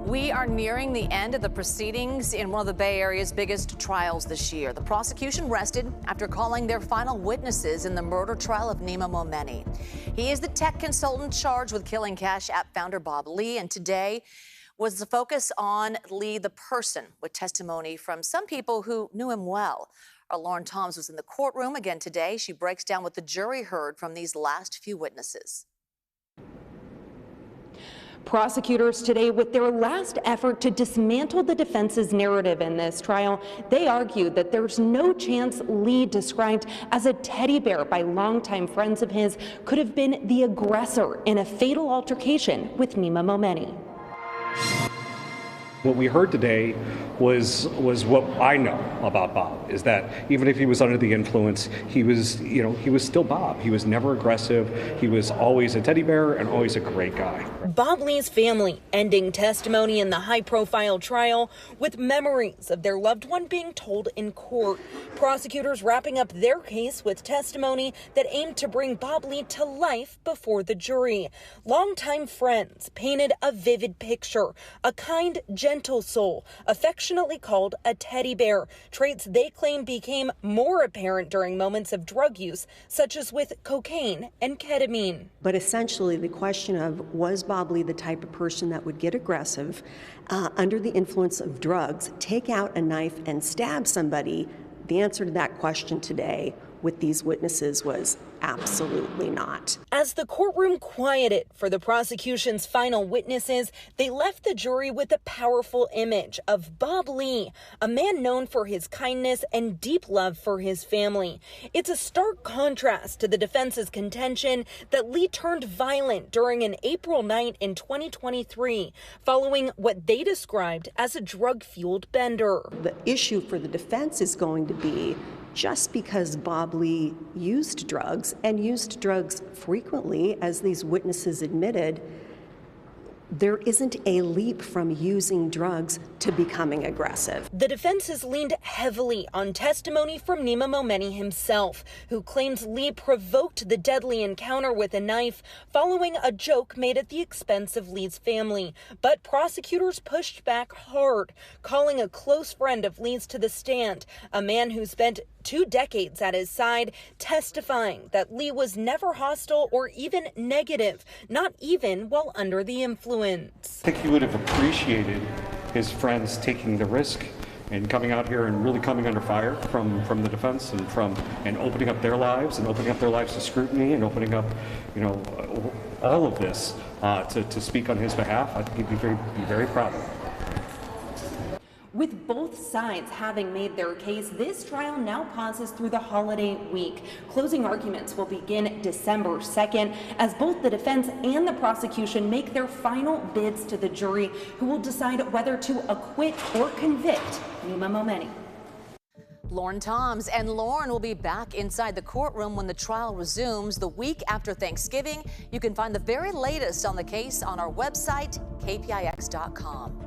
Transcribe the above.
We are nearing the end of the proceedings in one of the Bay Area's biggest trials this year. The prosecution rested after calling their final witnesses in the murder trial of Nima Momeni. He is the tech consultant charged with killing Cash App founder Bob Lee, and today was the focus on Lee the person, with testimony from some people who knew him well. Our Lauren Toms was in the courtroom again today. She breaks down what the jury heard from these last few witnesses. Prosecutors today, with their last effort to dismantle the defense's narrative in this trial, they argued that there's no chance Lee, described as a teddy bear by longtime friends of his, could have been the aggressor in a fatal altercation with Nima Momeni. What we heard today was what I know about Bob, is that even if he was under the influence, he was still Bob. He was never aggressive. He was always a teddy bear and always a great guy. Bob Lee's family ending testimony in the high-profile trial with memories of their loved one being told in court. Prosecutors wrapping up their case with testimony that aimed to bring Bob Lee to life before the jury. Longtime friends painted a vivid picture, a kind, gentle soul, affectionately called a teddy bear, traits they claim became more apparent during moments of drug use, such as with cocaine and ketamine. But essentially the question of, was Bob Lee the type of person that would get aggressive under the influence of drugs, take out a knife and stab somebody? The answer to that question today with these witnesses was absolutely not. As the courtroom quieted for the prosecution's final witnesses, they left the jury with a powerful image of Bob Lee, a man known for his kindness and deep love for his family. It's a stark contrast to the defense's contention that Lee turned violent during an April night in 2023, following what they described as a drug-fueled bender. The issue for the defense is going to be, just because Bob Lee used drugs and used drugs frequently, as these witnesses admitted, there isn't a leap from using drugs to becoming aggressive. The defense has leaned heavily on testimony from Nima Momeni himself, who claims Lee provoked the deadly encounter with a knife following a joke made at the expense of Lee's family. But prosecutors pushed back hard, calling a close friend of Lee's to the stand, a man who spent 2 decades at his side, testifying that Lee was never hostile or even negative, not even while under the influence. I think he would have appreciated his friends taking the risk and coming out here and really coming under fire from the defense and opening up their lives to scrutiny and opening up, all of this to speak on his behalf. I think he'd be very proud of it. With both sides having made their case, this trial now pauses through the holiday week. Closing arguments will begin December 2nd as both the defense and the prosecution make their final bids to the jury, who will decide whether to acquit or convict Nima Momeni. Lauren Toms, and Lauren will be back inside the courtroom when the trial resumes the week after Thanksgiving. You can find the very latest on the case on our website, kpix.com.